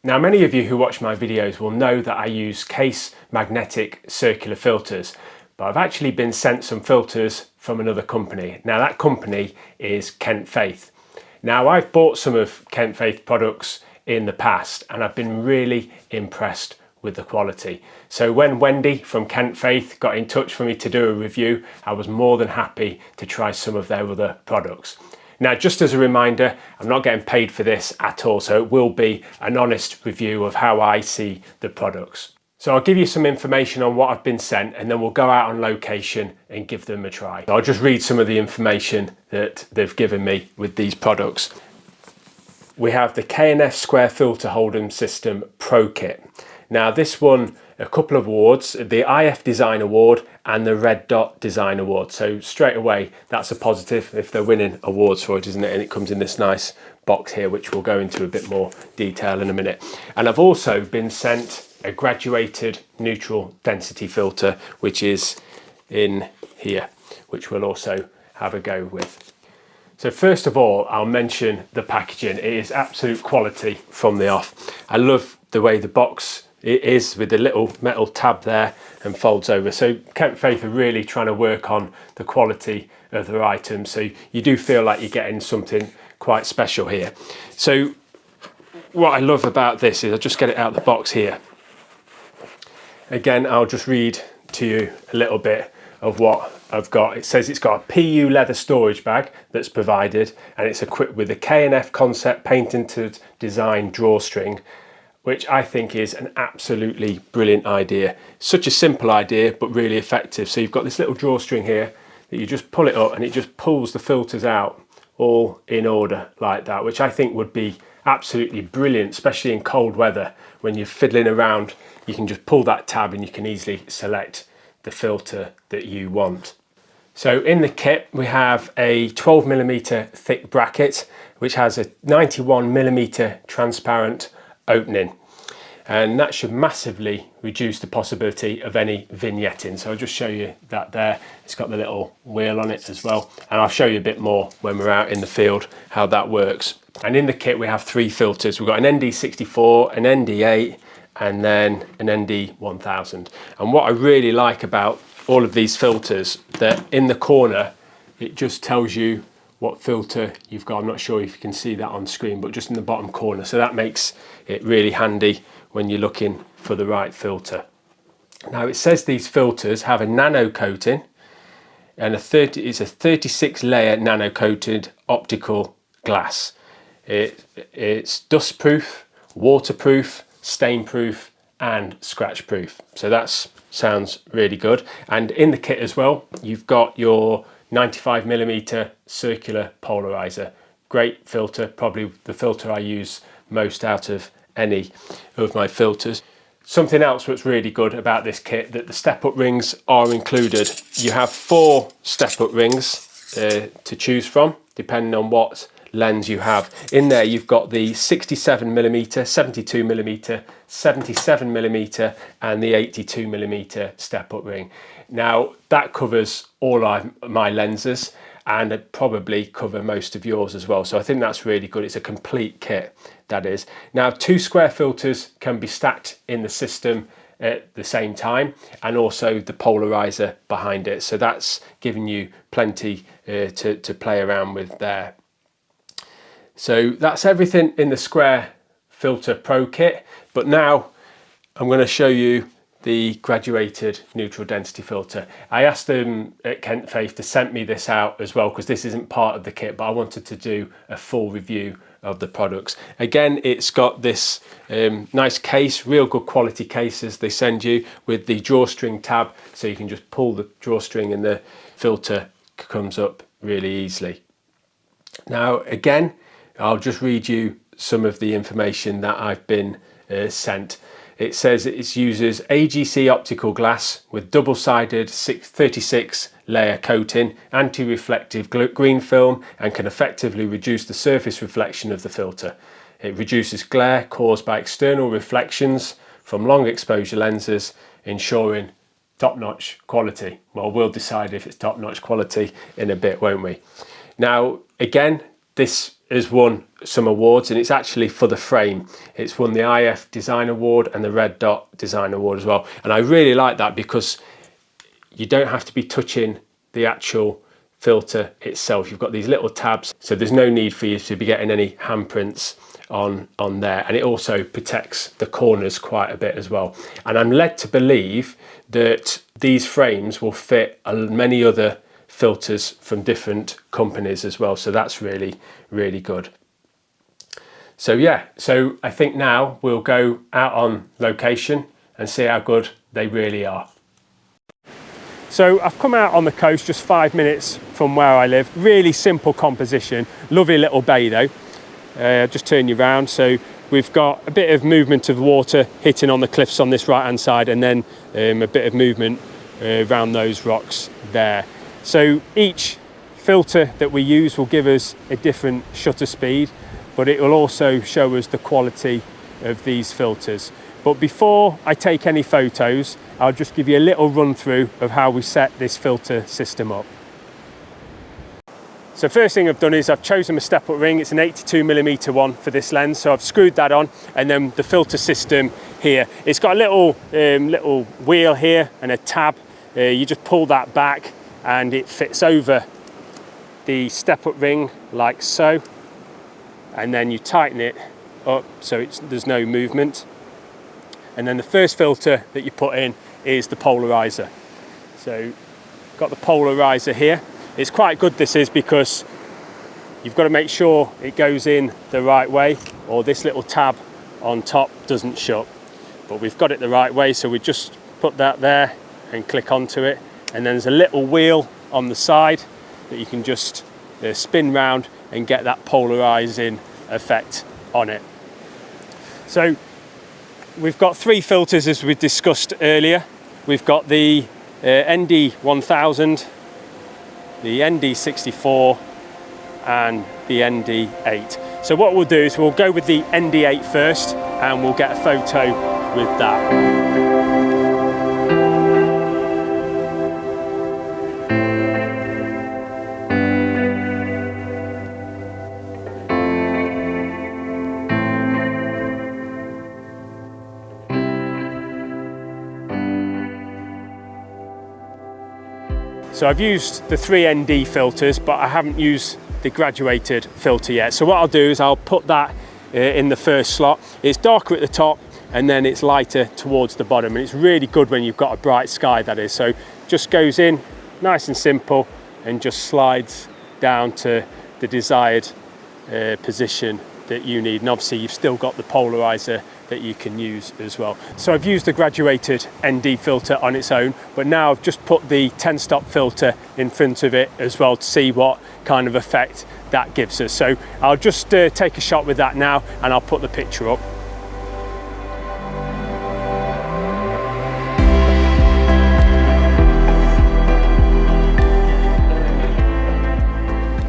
Now, many of you who watch my videos will know that I use Case magnetic circular filters, but I've actually been sent some filters from another company. Now, that company is Kent Faith. Now, I've bought some of Kent Faith products in the past and I've been really impressed with the quality. So when Wendy from Kent Faith got in touch for me to do a review, I was more than happy to try some of their other products. Now, just as a reminder, I'm not getting paid for this at all, so it will be an honest review of how I see the products. So I'll give you some information on what I've been sent and then we'll go out on location and give them a try. I'll just read some of the information that they've given me with these products. We have the K&F Square Filter Holding System Pro Kit. Now, this won a couple of awards, the IF Design Award and the Red Dot Design Award. So straight away, that's a positive if they're winning awards for it, isn't it? And it comes in this nice box here, which we'll go into a bit more detail in a minute. And I've also been sent a graduated neutral density filter, which is in here, which we'll also have a go with. So first of all, I'll mention the packaging. It is absolute quality from the off. I love the way the box it is with the little metal tab there and folds over. So Kent Faith are really trying to work on the quality of their items. So you do feel like you're getting something quite special here. So what I love about this is I'll just get it out of the box here. Again, I'll just read to you a little bit of what I've got. It says it's got a PU leather storage bag that's provided and it's equipped with a K&F Concept patented design drawstring, which I think is an absolutely brilliant idea. Such a simple idea, but really effective. So you've got this little drawstring here that you just pull it up and it just pulls the filters out all in order like that, which I think would be absolutely brilliant, especially in cold weather when you're fiddling around. You can just pull that tab and you can easily select the filter that you want. So in the kit, we have a 12mm thick bracket, which has a 91mm transparent opening. And that should massively reduce the possibility of any vignetting. So I'll just show you that there. It's got the little wheel on it as well. And I'll show you a bit more when we're out in the field how that works. And in the kit, we have three filters. We've got an ND64, an ND8, and then an ND1000. And what I really like about all of these filters, that in the corner, it just tells you what filter you've got. I'm not sure if you can see that on screen, but just in the bottom corner. So that makes it really handy when you're looking for the right filter. Now it says these filters have a nano coating and it's a 36 layer nano coated optical glass. It's dust proof, waterproof, stain proof and scratch proof. So that sounds really good. And in the kit as well, you've got your 95mm circular polarizer. Great filter, probably the filter I use most out of any of my filters. Something else that's really good about this kit, that the step-up rings are included. You have 4 step-up rings to choose from, depending on what lens you have. In there you've got the 67mm, 72mm, 77mm and the 82mm step-up ring. Now that covers all my lenses and it probably cover most of yours as well. So I think that's really good. It's a complete kit, that is. Now 2 square filters can be stacked in the system at the same time, and also the polarizer behind it. So that's giving you plenty to play around with there. So that's everything in the Square Filter Pro kit. But now I'm going to show you the graduated neutral density filter. I asked them at Kent Faith to send me this out as well, because this isn't part of the kit, but I wanted to do a full review of the products. Again, it's got this nice case, real good quality cases they send you with the drawstring tab, so you can just pull the drawstring and the filter comes up really easily. Now again, I'll just read you some of the information that I've been sent. It says it uses AGC optical glass with double-sided 36 layer coating, anti-reflective green film, and can effectively reduce the surface reflection of the filter. It reduces glare caused by external reflections from long exposure lenses, ensuring top-notch quality. Well, we'll decide if it's top-notch quality in a bit, won't we? Now, again, this has won some awards, and it's actually for the frame. It's won the IF Design Award and the Red Dot Design Award as well. And I really like that because you don't have to be touching the actual filter itself. You've got these little tabs, so there's no need for you to be getting any handprints on there, and it also protects the corners quite a bit as well. And I'm led to believe that these frames will fit many other filters from different companies as well, so that's really, really good. So yeah, so I think now we'll go out on location and see how good they really are. So I've come out on the coast just 5 minutes from where I live. Really simple composition, lovely little bay though. Just turn you around. So we've got a bit of movement of water hitting on the cliffs on this right hand side, and then a bit of movement around those rocks there. So each filter that we use will give us a different shutter speed, but it will also show us the quality of these filters. But before I take any photos, I'll just give you a little run through of how we set this filter system up. So first thing I've done is I've chosen my step-up ring. It's an 82mm one for this lens, so I've screwed that on, and then the filter system here. It's got a little wheel here and a tab. You just pull that back and it fits over the step-up ring like so, and then you tighten it up so there's no movement. And then the first filter that you put in is the polarizer. So got the polarizer here. It's quite good, this is, because you've got to make sure it goes in the right way, or this little tab on top doesn't shut. But we've got it the right way, so we just put that there and click onto it, and then there's a little wheel on the side that you can just spin round and get that polarizing effect on it. So we've got 3 filters as we discussed earlier. We've got the ND1000, the ND64 and the ND8. So what we'll do is we'll go with the ND8 first, and we'll get a photo with that. So I've used the 3 ND filters, but I haven't used the graduated filter yet. So what I'll do is I'll put that in the first slot. It's darker at the top, and then it's lighter towards the bottom. And it's really good when you've got a bright sky, that is. So just goes in nice and simple and just slides down to the desired position that you need. And obviously you've still got the polarizer that you can use as well. So I've used the graduated ND filter on its own, but now I've just put the 10-stop filter in front of it as well to see what kind of effect that gives us. So I'll just take a shot with that now, and I'll put the picture up.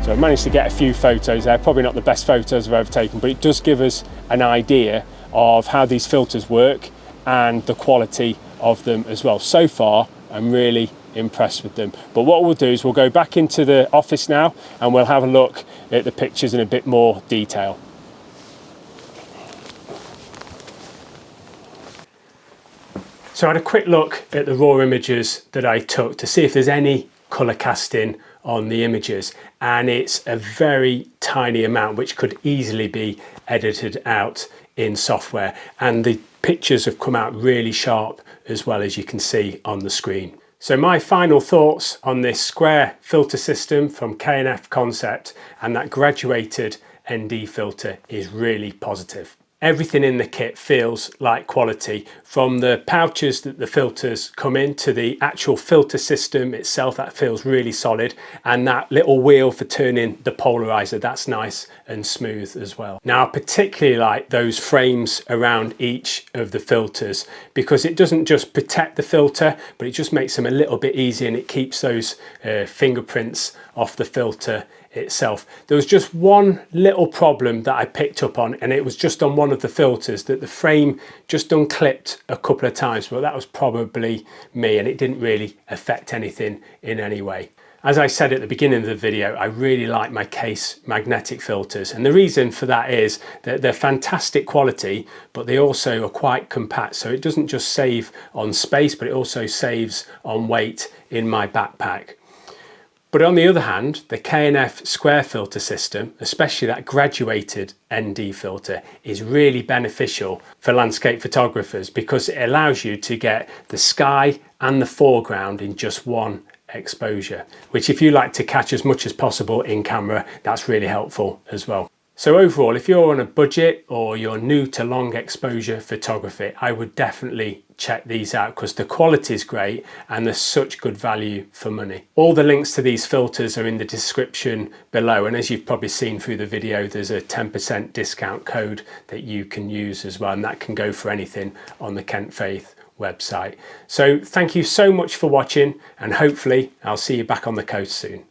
So I've managed to get a few photos there, probably not the best photos I've ever taken, but it does give us an idea of how these filters work and the quality of them as well. So far, I'm really impressed with them. But what we'll do is we'll go back into the office now, and we'll have a look at the pictures in a bit more detail. So I had a quick look at the raw images that I took to see if there's any colour casting on the images, and it's a very tiny amount which could easily be edited out in software, and the pictures have come out really sharp as well, as you can see on the screen. So my final thoughts on this square filter system from K&F Concept and that graduated ND filter is really positive. Everything in the kit feels like quality, from the pouches that the filters come in to the actual filter system itself. That feels really solid, and that little wheel for turning the polarizer, that's nice and smooth as well. Now I particularly like those frames around each of the filters, because it doesn't just protect the filter, but it just makes them a little bit easier, and it keeps those fingerprints off the filter itself. There was just one little problem that I picked up on, and it was just on one of the filters, that the frame just unclipped a couple of times, but that was probably me, and it didn't really affect anything in any way. As I said at the beginning of the video, I really like my Case magnetic filters, and the reason for that is that they're fantastic quality, but they also are quite compact, so it doesn't just save on space, but it also saves on weight in my backpack. But on the other hand, the K&F square filter system, especially that graduated ND filter, is really beneficial for landscape photographers because it allows you to get the sky and the foreground in just one exposure, which if you like to catch as much as possible in camera, that's really helpful as well. So overall, if you're on a budget or you're new to long exposure photography, I would definitely check these out because the quality is great and there's such good value for money. All the links to these filters are in the description below, and as you've probably seen through the video, there's a 10% discount code that you can use as well, and that can go for anything on the Kent Faith website. So thank you so much for watching, and hopefully I'll see you back on the coast soon.